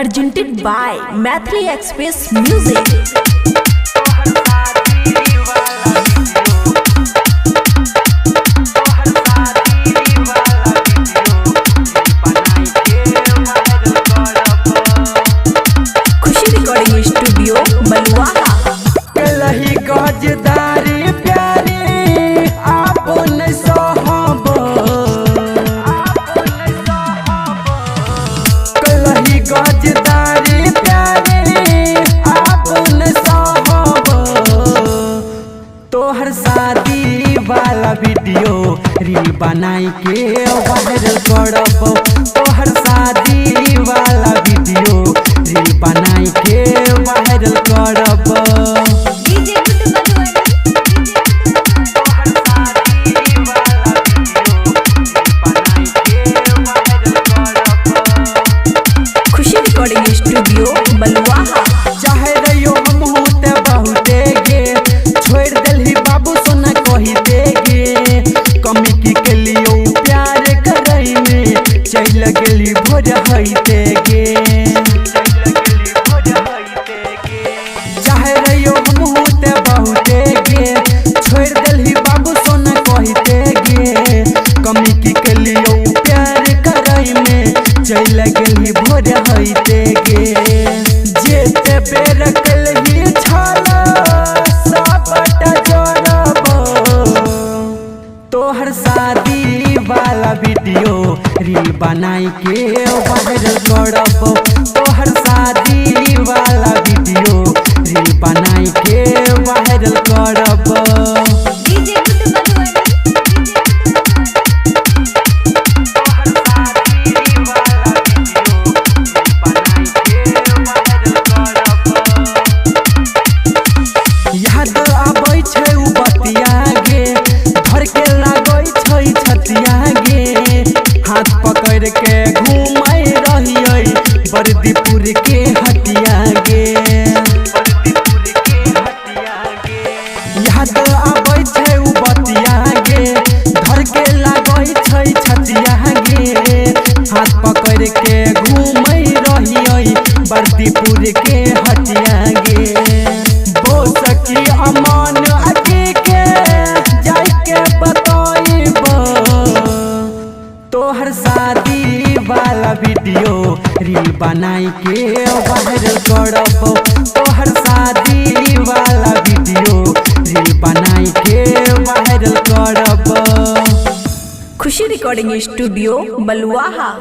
presented by Maithili Express Music. Studio बलुआहा कलही गजदारी प्यारी आपन सहब कलही गजदारी प्यारी आपन सहब तोहर शादी वाला वीडियो रील बनाई के वायरल करब तोहर शादी वाला वीडियो रील बनाई के वायरल करब खुशी रिकॉर्डिंग स्टूडियो बलुआहा चाहे रहियो हमहू ते बहुते गे छोड़ देलही बाबू सोना कही देगे कमी की के लियो प्यार करई में चल गेली भोर हईते गे चाहे रहियो हमहू ते बहुते गे छोड़ देलही बाबू सोना कही देगे कमी की के लियो प्यार करई में चल गेली भोर हईते गे जेते बेर कलही छाला सबटा जोड़ब तोहर शादी वाला वीडियो रील बनाई के वायरल करब तोहर शादी वाला वीडियो रील बनाई के वायरल करब याद आबै छै उ बतिया गे घर के लागै छै छतिया गे हाथ पकड़ के घूमै रहियै बरदीपुर के हटिया गे याद आबै छै उ बतिया गे घर के लागै छै छतिया गे हाथ पकड़ के घूमै रहियै बरदीपुर के हटिया गे सकी अमान अजी के जाके बताइब तोहर शादी वाला वीडियो रील बनाई के वायरल करब तोहर शादी वाला वीडियो रील बनाई के वायरल करब खुशी रिकॉर्डिंग स्टूडियो बलुआहा।